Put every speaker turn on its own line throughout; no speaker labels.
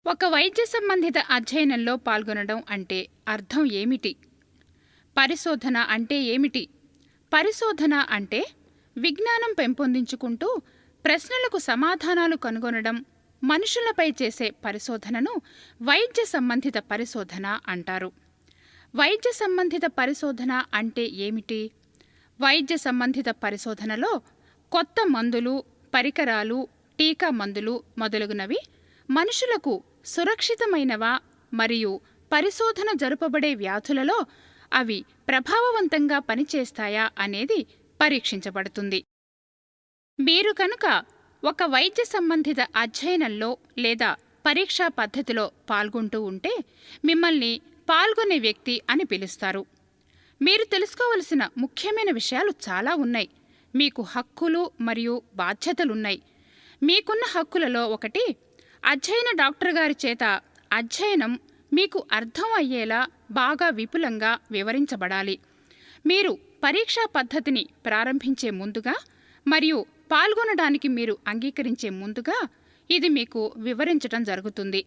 ఒక వైద్య సంబంధిత అధ్యయనంలో పాల్గొనడం అంటే అర్థం ఏమిటి? పరిశోధన అంటే ఏమిటి? పరిశోధన అంటే విజ్ఞానం పెంపొందించుకుంటూ ప్రశ్నలకు సమాధానాలు కనుగొనడం. మనుషులపై చేసే పరిశోధనను వైద్య సంబంధిత పరిశోధన అంటారు. వైద్య సంబంధిత పరిశోధన అంటే ఏమిటి? వైద్య సంబంధిత పరిశోధనలో కొత్త మందులు, పరికరాలు, టీకా మందులు మొదలగునవి మనుషులకు సురక్షితమైనవా మరియు పరిశోధన జరుపబడే వ్యాధులలో అవి ప్రభావవంతంగా పనిచేస్తాయా అనేది పరీక్షించబడుతుంది. మీరు కనుక ఒక వైద్య సంబంధిత అధ్యయనంలో లేదా పరీక్షా పద్ధతిలో పాల్గొంటూ ఉంటే మిమ్మల్ని పాల్గొనే వ్యక్తి అని పిలుస్తారు. మీరు తెలుసుకోవలసిన ముఖ్యమైన విషయాలు చాలా ఉన్నాయి. మీకు హక్కులు మరియు బాధ్యతలున్నాయి. మీకున్న హక్కులలో ఒకటి, అధ్యయన డాక్టర్ గారి చేత అధ్యయనం మీకు అర్థం అయ్యేలా బాగా విపులంగా వివరించబడాలి. మీరు పరీక్షా పద్ధతిని ప్రారంభించే ముందుగా మరియు పాల్గొనడానికి మీరు అంగీకరించే ముందుగా ఇది మీకు వివరించడం జరుగుతుంది.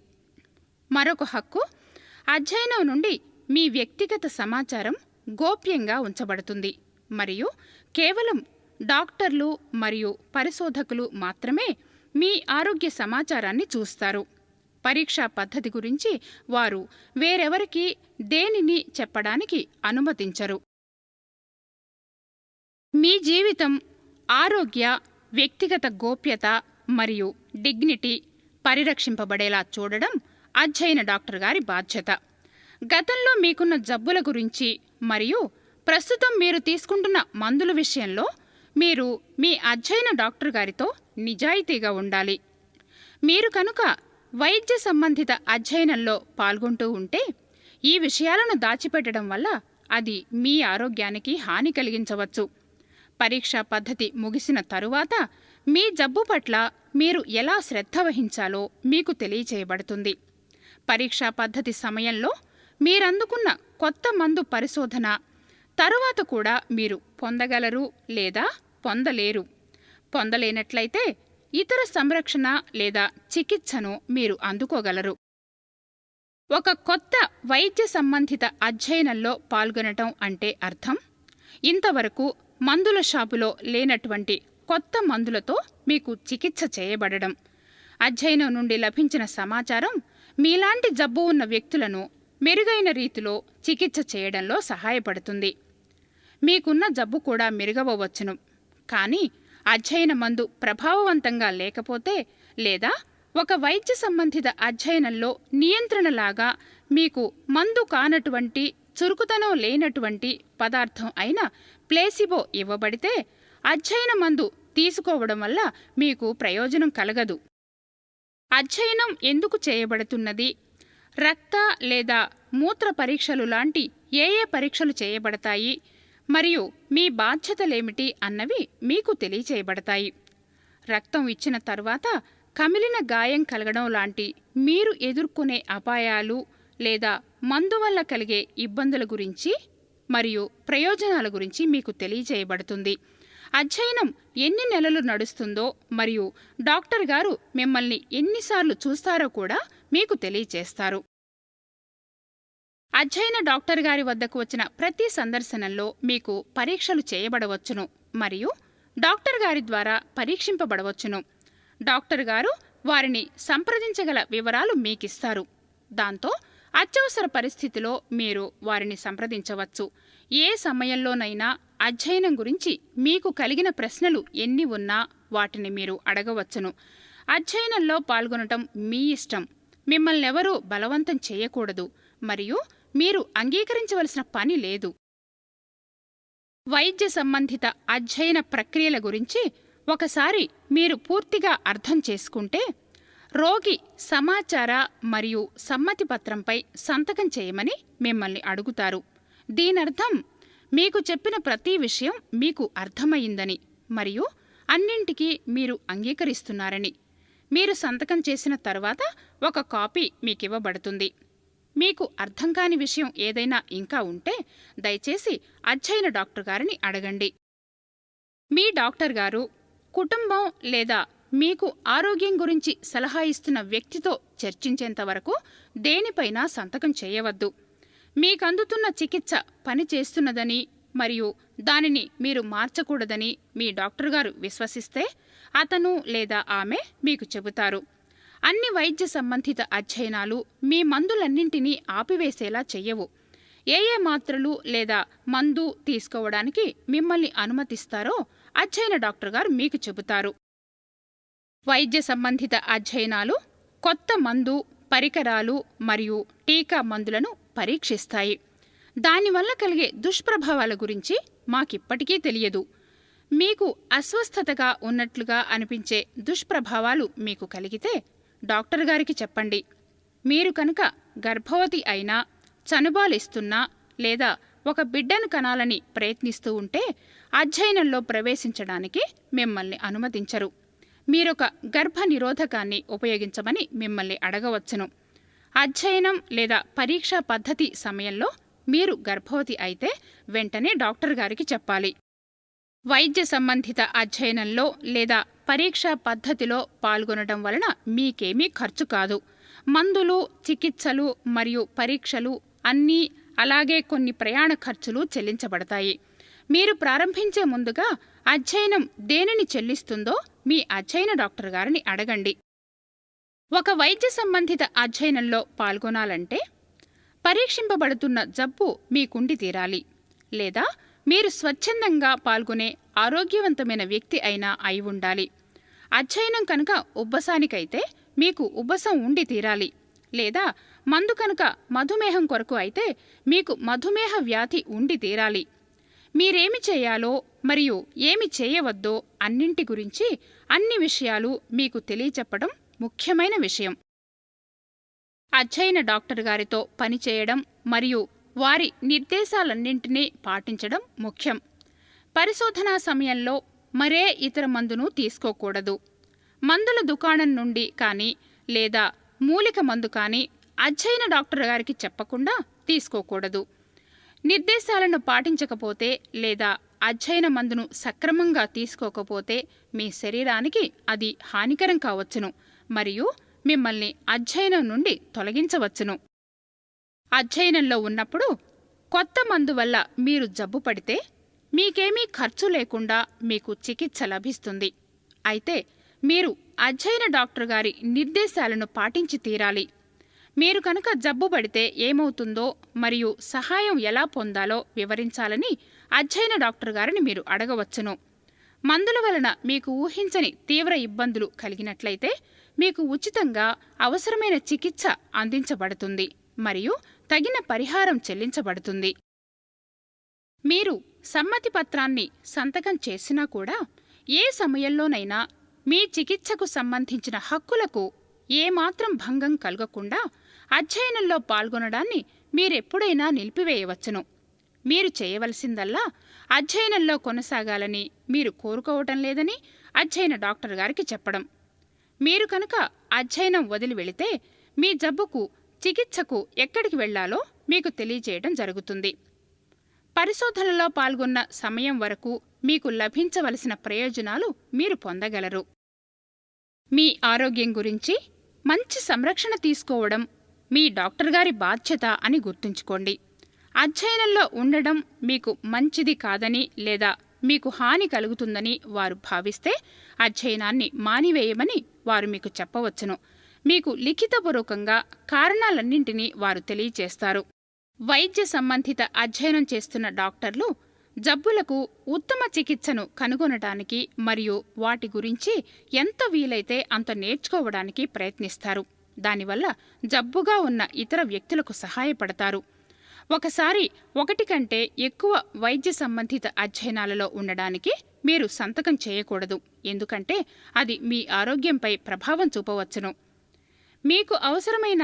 మరొక హక్కు, అధ్యయనం నుండి మీ వ్యక్తిగత సమాచారం గోప్యంగా ఉంచబడుతుంది మరియు కేవలం డాక్టర్లు మరియు పరిశోధకులు మాత్రమే మీ ఆరోగ్య సమాచారాన్ని చూస్తారు. పరీక్షా పద్ధతి గురించి వారు వేరెవరికి దేనిని చెప్పడానికి అనుమతించరు. మీ జీవితం, ఆరోగ్య, వ్యక్తిగత గోప్యత మరియు డిగ్నిటీ పరిరక్షింపబడేలా చూడడం అధ్యయన డాక్టర్ గారి బాధ్యత. గతంలో మీకున్న జబ్బుల గురించి మరియు ప్రస్తుతం మీరు తీసుకుంటున్న మందుల విషయంలో మీరు మీ అధ్యయన డాక్టర్ గారితో నిజాయితీగా ఉండాలి. మీరు కనుక వైద్య సంబంధిత అధ్యయనంలో పాల్గొంటూ ఉంటే ఈ విషయాలను దాచిపెట్టడం వల్ల అది మీ ఆరోగ్యానికి హాని కలిగించవచ్చు. పరీక్షా పద్ధతి ముగిసిన తరువాత మీ జబ్బు పట్ల మీరు ఎలా శ్రద్ధ వహించాలో మీకు తెలియచేయబడుతుంది. పరీక్షా పద్ధతి సమయంలో మీరందుకున్న కొత్త మందు పరిశోధన తరువాత కూడా మీరు పొందగలరు లేదా పొందలేరు. పొందలేనట్లయితే ఇతర సంరక్షణ లేదా చికిత్సను మీరు అందుకోగలరు. ఒక కొత్త వైద్య సంబంధిత అధ్యయనంలో పాల్గొనటం అంటే అర్థం, ఇంతవరకు మందుల షాపులో లేనటువంటి కొత్త మందులతో మీకు చికిత్స చేయబడడం. అధ్యయనం నుండి లభించిన సమాచారం మీలాంటి జబ్బు ఉన్న వ్యక్తులను మెరుగైన రీతిలో చికిత్స చేయడంలో సహాయపడుతుంది. మీకున్న జబ్బు కూడా మెరుగవచ్చును, కానీ అధ్యయన మందు ప్రభావవంతంగా లేకపోతే లేదా ఒక వైద్య సంబంధిత అధ్యయనంలో నియంత్రణలాగా మీకు మందు కానటువంటి, చురుకుతనం లేనటువంటి పదార్థం అయిన ప్లేసిబో ఇవ్వబడితే అధ్యయన మందు తీసుకోవడం వల్ల మీకు ప్రయోజనం కలగదు. అధ్యయనం ఎందుకు చేయబడుతున్నది, రక్త లేదా మూత్ర పరీక్షలు లాంటి ఏ పరీక్షలు చేయబడతాయి మరియు మీ బాధ్యతలేమిటి అన్నవి మీకు తెలియచేయబడతాయి. రక్తం ఇచ్చిన తరువాత కమిలిన గాయం కలగడం లాంటి మీరు ఎదుర్కొనే అపాయాలు లేదా మందు వల్ల కలిగే ఇబ్బందుల గురించి మరియు ప్రయోజనాల గురించి మీకు తెలియచేయబడుతుంది. అధ్యయనం ఎన్ని నెలలు నడుస్తుందో మరియు డాక్టర్ గారు మిమ్మల్ని ఎన్నిసార్లు చూస్తారో కూడా మీకు తెలియచేస్తారు. అధ్యయన డాక్టర్ గారి వద్దకు వచ్చిన ప్రతి సందర్శనలో మీకు పరీక్షలు చేయబడవచ్చును మరియు డాక్టర్ గారి ద్వారా పరీక్షింపబడవచ్చును. డాక్టర్ గారు వారిని సంప్రదించగల వివరాలు మీకిస్తారు. దాంతో అత్యవసర పరిస్థితిలో మీరు వారిని సంప్రదించవచ్చు. ఏ సమయంలోనైనా అధ్యయనం గురించి మీకు కలిగిన ప్రశ్నలు ఎన్ని ఉన్నా వాటిని మీరు అడగవచ్చును. అధ్యయనంలో పాల్గొనటం మీ ఇష్టం. మిమ్మల్నెవరూ బలవంతం చేయకూడదు మరియు మీరు అంగీకరించవలసిన పని లేదు. వైద్య సంబంధిత అధ్యయన ప్రక్రియల గురించి ఒకసారి మీరు పూర్తిగా అర్థం చేసుకుంటే రోగి సమాచార మరియు సమ్మతి పత్రంపై సంతకం చేయమని మిమ్మల్ని అడుగుతారు. దీనర్థం మీకు చెప్పిన ప్రతి విషయం మీకు అర్థమయ్యిందని మరియు అన్నింటికీ మీరు అంగీకరిస్తున్నారని. మీరు సంతకం చేసిన తరువాత ఒక కాపీ మీకివ్వబడుతుంది. మీకు అర్థం కాని విషయం ఏదైనా ఇంకా ఉంటే దయచేసి అధ్యయన డాక్టర్ గారిని అడగండి. మీ డాక్టర్ గారు కుటుంబం లేదా మీకు ఆరోగ్యం గురించి సలహా ఇస్తున్న వ్యక్తితో చర్చించేంత వరకు దేనిపైనా సంతకం చేయవద్దు. మీకందుతున్న చికిత్స పనిచేస్తున్నదని మరియు దానిని మీరు మార్చకూడదని మీ డాక్టర్ గారు విశ్వసిస్తే అతను లేదా ఆమె మీకు చెబుతారు. అన్ని వైద్య సంబంధిత అధ్యయనాలు మీ మందులన్నింటినీ ఆపివేసేలా చెయ్యవు. ఏ మాత్రలు లేదా మందు తీసుకోవడానికి మిమ్మల్ని అనుమతిస్తారో అధ్యయన డాక్టర్ గారు మీకు చెబుతారు. వైద్య సంబంధిత అధ్యయనాలు కొత్త మందు, పరికరాలు మరియు టీకా మందులను పరీక్షిస్తాయి. దానివల్ల కలిగే దుష్ప్రభావాల గురించి మాకిప్పటికీ తెలియదు. మీకు అస్వస్థతగా ఉన్నట్లుగా అనిపించే దుష్ప్రభావాలు మీకు కలిగితే డాక్టర్ గారికి చెప్పండి. మీరు కనుక గర్భవతి అయినా, చనుబాలిస్తున్నా లేదా ఒక బిడ్డను కనాలని ప్రయత్నిస్తూ ఉంటే అధ్యయనంలో ప్రవేశించడానికి మిమ్మల్ని అనుమతించరు. మీరొక గర్భ నిరోధకాన్ని ఉపయోగించమని మిమ్మల్ని అడగవచ్చును. అధ్యయనం లేదా పరీక్షా పద్ధతి సమయంలో మీరు గర్భవతి అయితే వెంటనే డాక్టర్ గారికి చెప్పాలి. వైద్య సంబంధిత అధ్యయనంలో లేదా పరీక్షా పద్ధతిలో పాల్గొనడం వలన మీకేమీ ఖర్చు కాదు. మందులు, చికిత్సలు మరియు పరీక్షలు అన్నీ, అలాగే కొన్ని ప్రయాణ ఖర్చులు చెల్లించబడతాయి. మీరు ప్రారంభించే ముందుగా అధ్యయనం దేనిని చెల్లిస్తుందో మీ అధ్యయన డాక్టర్ గారిని అడగండి. ఒక వైద్య సంబంధిత అధ్యయనంలో పాల్గొనాలంటే పరీక్షింపబడుతున్న జబ్బు మీకుండి తీరాలి, లేదా మీరు స్వచ్ఛందంగా పాల్గొనే ఆరోగ్యవంతమైన వ్యక్తి అయినా అయి ఉండాలి. అధ్యయనం కనుక ఉబ్బసానికైతే మీకు ఉబ్బసం ఉండి తీరాలి, లేదా మందు కనుక మధుమేహం కొరకు అయితే మీకు మధుమేహ వ్యాధి ఉండి తీరాలి. మీరేమి చేయాలో మరియు ఏమి చేయవద్దో అన్నింటి గురించి అన్ని విషయాలు మీకు తెలియచెప్పడం ముఖ్యమైన విషయం. అధ్యయన డాక్టర్ గారితో పనిచేయడం మరియు వారి నిర్దేశాలన్నింటినీ పాటించడం ముఖ్యం. పరిశోధనా సమయంలో మరే ఇతర మందును తీసుకోకూడదు. మందుల దుకాణం నుండి కానీ లేదా మూలిక మందు కానీ అధ్యయన డాక్టర్ గారికి చెప్పకుండా తీసుకోకూడదు. నిర్దేశాలను పాటించకపోతే లేదా అధ్యయన మందును సక్రమంగా తీసుకోకపోతే మీ శరీరానికి అది హానికరం కావచ్చును మరియు మిమ్మల్ని అధ్యయనం నుండి తొలగించవచ్చును. అధ్యయనంలో ఉన్నప్పుడు కొత్త మందు వల్ల మీరు జబ్బు పడితే మీకేమీ ఖర్చు లేకుండా మీకు చికిత్స లభిస్తుంది. అయితే మీరు అధ్యయన డాక్టర్ గారి నిర్దేశాలను పాటించి తీరాలి. మీరు కనుక జబ్బు పడితే ఏమవుతుందో మరియు సహాయం ఎలా పొందాలో వివరించాలని అధ్యయన డాక్టర్ గారిని మీరు అడగవచ్చును. మందుల వలన మీకు ఊహించని తీవ్ర ఇబ్బందులు కలిగినట్లయితే మీకు ఉచితంగా అవసరమైన చికిత్స అందించబడుతుంది మరియు తగిన పరిహారం చెల్లించబడుతుంది. మీరు సమ్మతి పత్రాన్ని సంతకం చేసినా కూడా ఏ సమయంలోనైనా మీ చికిత్సకు సంబంధించిన హక్కులకు ఏమాత్రం భంగం కలగకుండా అధ్యయనంలో పాల్గొనడాన్ని మీరెప్పుడైనా నిలిపివేయవచ్చును. మీరు చేయవలసిందల్లా అధ్యయనంలో కొనసాగాలని మీరు కోరుకోవటం లేదని అధ్యయన డాక్టర్ గారికి చెప్పడం. మీరు కనుక అధ్యయనం వదిలి వెళితే మీ జబ్బుకు చికిత్సకు ఎక్కడికి వెళ్లాలో మీకు తెలియజేయడం జరుగుతుంది. పరిశోధనలో పాల్గొన్న సమయం వరకు మీకు లభించవలసిన ప్రయోజనాలు మీరు పొందగలరు. మీ ఆరోగ్యం గురించి మంచి సంరక్షణ తీసుకోవడం మీ డాక్టర్ గారి బాధ్యత అని గుర్తుంచుకోండి. అధ్యయనంలో ఉండడం మీకు మంచిది కాదని లేదా మీకు హాని కలుగుతుందని వారు భావిస్తే అధ్యయనాన్ని మానివేయమని వారు మీకు చెప్పవచ్చును. మీకు లిఖితపూర్వకంగా కారణాలన్నింటినీ వారు తెలియచేస్తారు. వైద్య సంబంధిత అధ్యయనం చేస్తున్న డాక్టర్లు జబ్బులకు ఉత్తమ చికిత్సను కనుగొనడానికి మరియు వాటి గురించి ఎంత వీలైతే అంత నేర్చుకోవడానికి ప్రయత్నిస్తారు. దానివల్ల జబ్బుగా ఉన్న ఇతర వ్యక్తులకు సహాయపడతారు. ఒకసారి ఒకటి కంటే ఎక్కువ వైద్య సంబంధిత అధ్యయనాలలో ఉండడానికి మీరు సంతకం చేయకూడదు, ఎందుకంటే అది మీ ఆరోగ్యంపై ప్రభావం చూపవచ్చును. మీకు అవసరమైన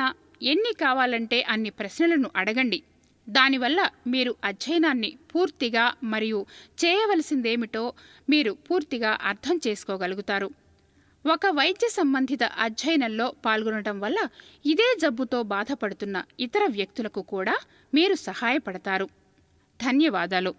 ఎన్ని కావాలంటే అన్ని ప్రశ్నలను అడగండి. దానివల్ల మీరు అధ్యయనాన్ని పూర్తిగా మరియు చేయవలసిందేమిటో మీరు పూర్తిగా అర్థం చేసుకోగలుగుతారు. ఒక వైద్య సంబంధిత అధ్యయనంలో పాల్గొనడం వల్ల ఇదే జబ్బుతో బాధపడుతున్న ఇతర వ్యక్తులకు కూడా మీరు సహాయపడతారు. ధన్యవాదాలు.